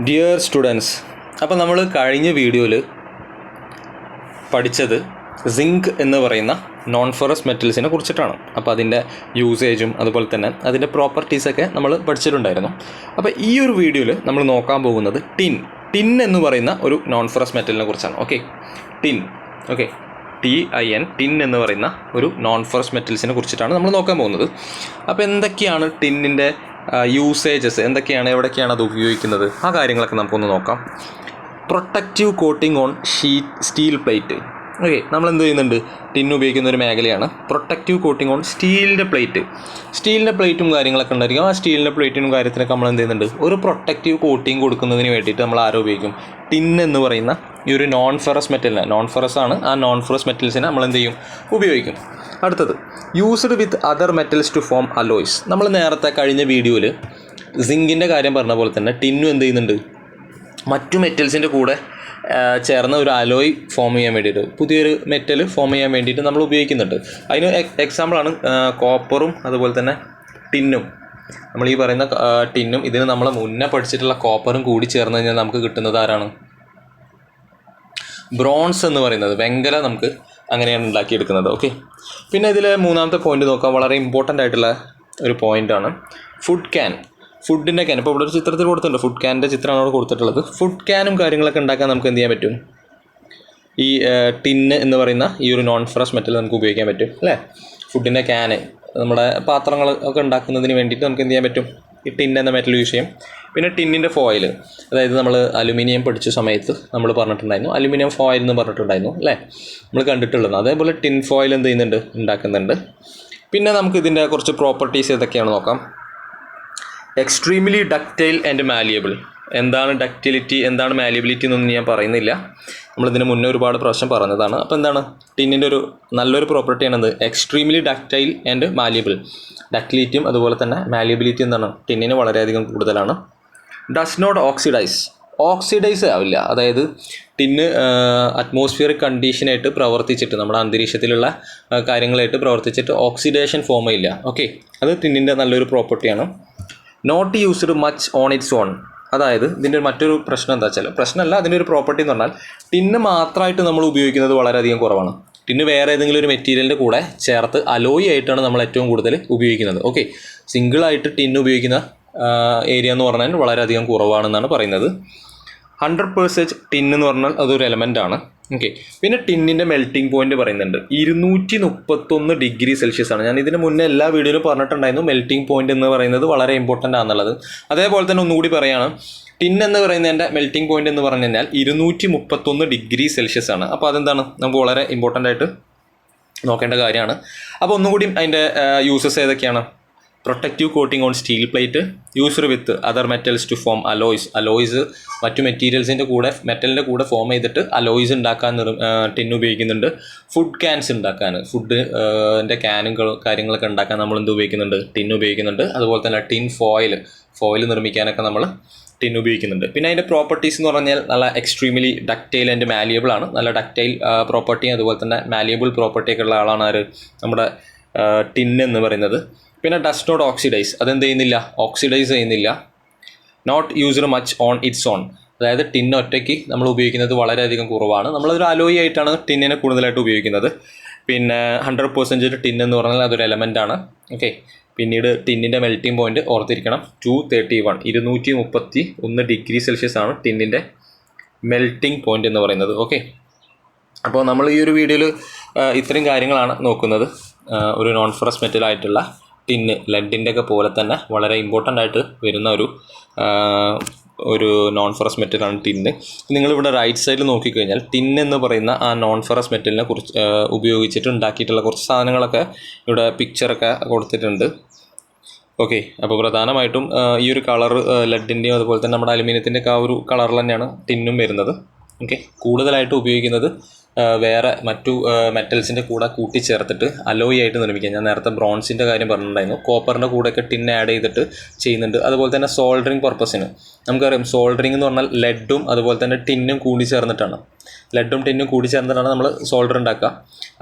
Dear students, അപ്പോൾ നമ്മൾ കഴിഞ്ഞ വീഡിയോയിൽ പഠിച്ചത് സിങ്ക് എന്ന് പറയുന്ന നോൺ ഫെറസ് മെറ്റൽസിനെ കുറിച്ചിട്ടാണ്. അപ്പോൾ അതിൻ്റെ യൂസേജും അതുപോലെ തന്നെ അതിൻ്റെ പ്രോപ്പർട്ടീസൊക്കെ നമ്മൾ പഠിച്ചിട്ടുണ്ടായിരുന്നു. അപ്പോൾ ഈ ഒരു വീഡിയോയിൽ നമ്മൾ നോക്കാൻ പോകുന്നത് ടിൻ എന്ന് പറയുന്ന ഒരു നോൺ ഫെറസ് മെറ്റലിനെ കുറിച്ചാണ്. ടിൻ ടിൻ എന്ന് പറയുന്ന ഒരു നോൺ ഫെറസ് മെറ്റൽസിനെ കുറിച്ചിട്ടാണ് നമ്മൾ നോക്കാൻ പോകുന്നത്. അപ്പോൾ എന്തൊക്കെയാണ് ടിന്നിൻ്റെ യൂസേജസ്, എന്തൊക്കെയാണ്, എവിടേക്കാണ് അത് ഉപയോഗിക്കുന്നത്, ആ കാര്യങ്ങളൊക്കെ നമുക്കൊന്ന് നോക്കാം. Protective coating on steel plate. നമ്മൾ എന്ത് ചെയ്യുന്നുണ്ട്, ടിൻ ഉപയോഗിക്കുന്ന ഒരു മേഖലയാണ് പ്രൊട്ടക്റ്റീവ് കോട്ടിംഗ് ഓൺ സ്റ്റീലിൻ്റെ പ്ലേറ്റും കാര്യങ്ങളൊക്കെ ഉണ്ടായിരിക്കും. ആ സ്റ്റീലിൻ്റെ പ്ലേറ്റിനും കാര്യത്തിനൊക്കെ നമ്മൾ എന്ത് ചെയ്യുന്നുണ്ട്, ഒരു പ്രൊട്ടക്റ്റീവ് കോട്ടിംഗ് കൊടുക്കുന്നതിന് വേണ്ടിയിട്ട് നമ്മൾ ആരോ ഉപയോഗിക്കും, ടിൻ എന്ന് പറയുന്ന ഈ ഒരു നോൺ ഫെറസ് ആണ്. ആ നോൺ ഫെറസ് മെറ്റൽസിനെ നമ്മൾ എന്ത് ചെയ്യും, ഉപയോഗിക്കും. അടുത്തത് used with other metals to form alloys. നമ്മൾ നേരത്തെ കഴിഞ്ഞ വീഡിയോയിൽ സിങ്കിൻ്റെ കാര്യം പറഞ്ഞ പോലെ തന്നെ ടിന്നും എന്ത് ചെയ്യുന്നുണ്ട്, മറ്റു മെറ്റൽസിൻ്റെ കൂടെ ചേർന്ന ഒരു അലോയ് ഫോം ചെയ്യാൻ വേണ്ടിയിട്ട്, പുതിയൊരു മെറ്റൽ ഫോം ചെയ്യാൻ വേണ്ടിയിട്ട് നമ്മൾ ഉപയോഗിക്കുന്നുണ്ട്. അതിന് എക്സാമ്പിളാണ് കോപ്പറും അതുപോലെ തന്നെ ടിന്നും. നമ്മൾ ഈ പറയുന്ന ടിന്നും ഇതിന് നമ്മൾ മുന്നേ പഠിച്ചിട്ടുള്ള കോപ്പറും കൂടി ചേർന്ന് കഴിഞ്ഞാൽ നമുക്ക് കിട്ടുന്നത് ആരാണ്, ബ്രോൺസ് എന്ന് പറയുന്നത്, വെങ്കല നമുക്ക് അങ്ങനെയാണ് ഉണ്ടാക്കിയെടുക്കുന്നത്. പിന്നെ ഇതിൽ മൂന്നാമത്തെ പോയിന്റ് നോക്കാം, വളരെ ഇമ്പോർട്ടൻ്റ് ആയിട്ടുള്ള ഒരു പോയിൻ്റാണ് ഫുഡിൻ്റെ ക്യാൻ. ഇപ്പോൾ ഇവിടെ ഒരു ചിത്രത്തിൽ കൊടുത്തിട്ടുണ്ട്, ഫുഡ് ക്യാനിൻ്റെ ചിത്രമാണ് അവിടെ കൊടുത്തിട്ടുള്ളത്. ഫുഡ് ക്യാനും കാര്യങ്ങളൊക്കെ ഉണ്ടാക്കാൻ നമുക്ക് എന്ത് ചെയ്യാൻ പറ്റും, ഈ ടിന്ന് എന്ന് പറയുന്ന ഈ ഒരു നോൺ ഫെറസ് മെറ്റൽ നമുക്ക് ഉപയോഗിക്കാൻ പറ്റും അല്ലേ. ഫുഡിൻ്റെ ക്യാന്, നമ്മുടെ പാത്രങ്ങൾ ഒക്കെ ഉണ്ടാക്കുന്നതിന് വേണ്ടിയിട്ട് നമുക്ക് എന്ത് ചെയ്യാൻ പറ്റും, ഈ ടിൻ എന്ന മെറ്റൽ യൂസ് ചെയ്യും. പിന്നെ ടിന്നിൻ്റെ ഫോയിൽ, അതായത് നമ്മൾ അലുമിനിയം പഠിച്ച സമയത്ത് നമ്മൾ പറഞ്ഞിട്ടുണ്ടായിരുന്നു, അലുമിനിയം ഫോയിൽ എന്ന് പറഞ്ഞിട്ടുണ്ടായിരുന്നു അല്ലേ, നമ്മൾ കണ്ടിട്ടുള്ളത്. അതേപോലെ ടിൻ ഫോയിൽ എന്ത് ചെയ്യുന്നുണ്ട്, ഉണ്ടാക്കുന്നുണ്ട്. പിന്നെ നമുക്ക് ഇതിൻ്റെ കുറച്ച് പ്രോപ്പർട്ടീസ് ഏതൊക്കെയാണ് നോക്കാം. Extremely ductile and malleable. എന്താണ് ഡക്റ്റിലിറ്റി, എന്താണ് മാലിയബിലിറ്റി എന്നൊന്നും ഞാൻ പറയുന്നില്ല, നമ്മളിതിന് മുന്നേ ഒരുപാട് പ്രാവശ്യം പറഞ്ഞതാണ്. അപ്പോൾ എന്താണ്, ടിന്നിൻ്റെ ഒരു നല്ലൊരു പ്രോപ്പർട്ടിയാണെന്ത്, എക്സ്ട്രീംലി ഡക്റ്റൈൽ ആൻഡ് മാലിയബിൾ. ഡക്റ്റിലിറ്റിയും അതുപോലെ തന്നെ മാലിയബിലിറ്റി എന്താണ്, ടിന്നിന് വളരെയധികം കൂടുതലാണ്. ഡസ് നോട്ട് ഓക്സിഡൈസ് ആവില്ല. അതായത് ടിന്ന് അറ്റ്മോസ്ഫിയറിക് കണ്ടീഷനായിട്ട് പ്രവർത്തിച്ചിട്ട്, നമ്മുടെ അന്തരീക്ഷത്തിലുള്ള കാര്യങ്ങളായിട്ട് പ്രവർത്തിച്ചിട്ട് ഓക്സിഡേഷൻ ഫോം ചെയ്യില്ല. അത് ടിന്നിൻ്റെ നല്ലൊരു പ്രോപ്പർട്ടിയാണ്. Not used much on its own. അതായത് ഇതിൻ്റെ മറ്റൊരു പ്രശ്നം എന്താ വെച്ചാൽ, പ്രശ്നമല്ല, അതിൻ്റെ ഒരു പ്രോപ്പർട്ടി എന്ന് പറഞ്ഞാൽ ടിന്ന് മാത്രമായിട്ട് നമ്മൾ ഉപയോഗിക്കുന്നത് വളരെയധികം കുറവാണ്. ടിന്ന് വേറെ ഏതെങ്കിലും ഒരു മെറ്റീരിയലിൻ്റെ കൂടെ ചേർത്ത് അലോയി ആയിട്ടാണ് നമ്മൾ ഏറ്റവും കൂടുതൽ ഉപയോഗിക്കുന്നത്. സിംഗിളായിട്ട് ടിന്ന് ഉപയോഗിക്കുന്ന ഏരിയ എന്ന് പറഞ്ഞാൽ വളരെയധികം കുറവാണെന്നാണ് പറയുന്നത്. 100% ടിൻ എന്ന് പറഞ്ഞാൽ അതൊരു എലമെൻ്റ് ആണ്. പിന്നെ ടിന്നിൻ്റെ മെൽറ്റിംഗ് പോയിന്റ് പറയുന്നുണ്ട് 231 ഡിഗ്രി സെൽഷ്യസ് ആണ്. ഞാൻ ഇതിന് മുന്നേ എല്ലാ വീഡിയോയിലും പറഞ്ഞിട്ടുണ്ടായിരുന്നു മെൽറ്റിംഗ് പോയിന്റ് എന്ന് പറയുന്നത് വളരെ ഇമ്പോർട്ടൻ്റ് ആണെന്നുള്ളത്. അതേപോലെ തന്നെ ഒന്നുകൂടി പറയുകയാണ്, ടിൻ എന്ന് പറയുന്നതിൻ്റെ മെൽറ്റിംഗ് പോയിന്റ് എന്ന് പറഞ്ഞു കഴിഞ്ഞാൽ 231 ഡിഗ്രി സെൽഷ്യസ് ആണ്. അപ്പോൾ അതെന്താണ്, നമുക്ക് വളരെ ഇമ്പോർട്ടൻ്റ് ആയിട്ട് നോക്കേണ്ട കാര്യമാണ്. അപ്പോൾ ഒന്നുകൂടി അതിൻ്റെ യൂസസ് ഏതൊക്കെയാണ്, protective coating on steel plate, used with other metals to form alloys. മറ്റു മെറ്റീരിയൽസിൻ്റെ കൂടെ, മെറ്റലിൻ്റെ കൂടെ ഫോം ചെയ്തിട്ട് അലോയ്സ് ഉണ്ടാക്കാൻ ടിൻ ഉപയോഗിക്കുന്നുണ്ട്. ഫുഡ് ക്യാൻസ് ഉണ്ടാക്കാൻ, ഫുഡിൻ്റെ കാര്യങ്ങളൊക്കെ ഉണ്ടാക്കാൻ നമ്മൾ എന്ത് ഉപയോഗിക്കുന്നുണ്ട്, ടിൻ ഉപയോഗിക്കുന്നുണ്ട്. അതുപോലെ തന്നെ ടിൻ ഫോയിൽ നിർമ്മിക്കാനൊക്കെ നമ്മൾ ടിൻ ഉപയോഗിക്കുന്നുണ്ട്. പിന്നെ അതിൻ്റെ പ്രോപ്പർട്ടീസ് എന്ന് പറഞ്ഞാൽ നല്ല എക്സ്ട്രീംലി ഡക്റ്റൈൽ ആൻഡ് മാലിയബിൾ ആണ്. നല്ല ഡക്റ്റൈൽ പ്രോപ്പർട്ടിയും അതുപോലെ തന്നെ മാലിയബിൾ പ്രോപ്പർട്ടിയൊക്കെ ഉള്ള ആളാണ് നമ്മുടെ ടിൻ എന്ന് പറയുന്നത്. പിന്നെ ഡസ് നോട്ട് ഓക്സിഡൈസ്, അതെന്ത് ചെയ്യുന്നില്ല, ഓക്സിഡൈസ് ചെയ്യുന്നില്ല. Not used much on its own. അതായത് ടിൻ ഒറ്റയ്ക്ക് നമ്മൾ ഉപയോഗിക്കുന്നത് വളരെയധികം കുറവാണ്. നമ്മളതൊരു അലോയി ആയിട്ടാണ് ടിന്നിനെ കൂടുതലായിട്ട് ഉപയോഗിക്കുന്നത്. പിന്നെ 100% ടിൻ എന്ന് പറഞ്ഞാൽ അതൊരു എലമെൻ്റ് ആണ്. പിന്നീട് ടിന്നിൻ്റെ മെൽറ്റിംഗ് പോയിന്റ് ഓർത്തിരിക്കണം, 231 ഡിഗ്രി സെൽഷ്യസ് ആണ് ടിന്നിൻ്റെ മെൽറ്റിംഗ് പോയിന്റ് എന്ന് പറയുന്നത്. അപ്പോൾ നമ്മൾ ഈ ഒരു വീഡിയോയിൽ ഇത്രയും കാര്യങ്ങളാണ് നോക്കുന്നത്. ഒരു നോൺ ഫെറസ് മെറ്റലായിട്ടുള്ള ടിന്ന്, ലെഡിൻ്റെ ഒക്കെ പോലെ തന്നെ വളരെ ഇമ്പോർട്ടൻ്റ് ആയിട്ട് വരുന്ന ഒരു നോൺ ഫെറസ് മെറ്റലാണ് ടിന്ന്. നിങ്ങളിവിടെ റൈറ്റ് സൈഡിൽ നോക്കിക്കഴിഞ്ഞാൽ ടിൻ എന്ന് പറയുന്ന ആ നോൺ ഫെറസ് മെറ്റലിനെ കുറിച്ച് ഉപയോഗിച്ചിട്ട് ഉണ്ടാക്കിയിട്ടുള്ള കുറച്ച് സാധനങ്ങളൊക്കെ ഇവിടെ പിക്ചറൊക്കെ കൊടുത്തിട്ടുണ്ട്. അപ്പോൾ പ്രധാനമായിട്ടും ഈ ഒരു കളർ ലെഡിൻ്റെയും അതുപോലെ തന്നെ നമ്മുടെ അലുമിനിയത്തിൻ്റെ ഒക്കെ ആ ഒരു കളറിൽ തന്നെയാണ് ടിന്നും വരുന്നത്. കൂടുതലായിട്ട് ഉപയോഗിക്കുന്നത് വേറെ മറ്റു മെറ്റൽസിൻ്റെ കൂടെ കൂട്ടിച്ചേർത്തിട്ട് അലോയി ആയിട്ട് നിർമ്മിക്കുക. ഞാൻ നേരത്തെ ബ്രോൺസിൻ്റെ കാര്യം പറഞ്ഞിട്ടുണ്ടായിരുന്നു, കോപ്പറിൻ്റെ കൂടെയൊക്കെ ടിൻ ആഡ് ചെയ്തിട്ട് ചെയ്യുന്നുണ്ട്. അതുപോലെ തന്നെ സോൾഡറിങ് പർപ്പസിന് നമുക്കറിയാം, സോൾഡറിങ് എന്ന് പറഞ്ഞാൽ ലെഡും അതുപോലെ തന്നെ ടിന്നും കൂടി ചേർന്നിട്ടാണ്. ലെഡും ടിന്നും കൂടി ചേർന്നിട്ടാണ് നമ്മൾ സോൾഡർ ഉണ്ടാക്കുക.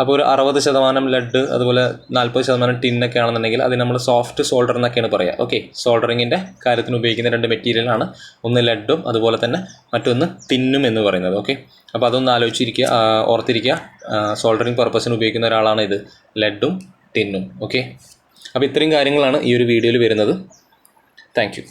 അപ്പോൾ ഒരു 60% ലെഡ് അതുപോലെ 40% ടിന്നൊക്കെ ആണെന്നുണ്ടെങ്കിൽ അത് നമ്മൾ സോഫ്റ്റ് സോൾഡർ എന്നൊക്കെയാണ് പറയുക. ഓക്കെ, സോൾഡറിങ്ങിൻ്റെ കാര്യത്തിന് ഉപയോഗിക്കുന്ന 2 മെറ്റീരിയലാണ്, ഒന്ന് ലെഡും അതുപോലെ തന്നെ മറ്റൊന്ന് ടിന്നും എന്ന് പറയുന്നത്. ഓക്കെ, അപ്പോൾ അതൊന്ന് ആലോചിച്ചിരിക്കുക, ഓർത്തിരിക്കുക. സോൾഡറിങ് പർപ്പസിന് ഉപയോഗിക്കുന്ന ഒരാളാണ് ഇത്, ലെഡും ടിന്നും. ഓക്കെ, അപ്പോൾ ഇത്രയും കാര്യങ്ങളാണ് ഈ ഒരു വീഡിയോയിൽ വരുന്നത്. Thank you.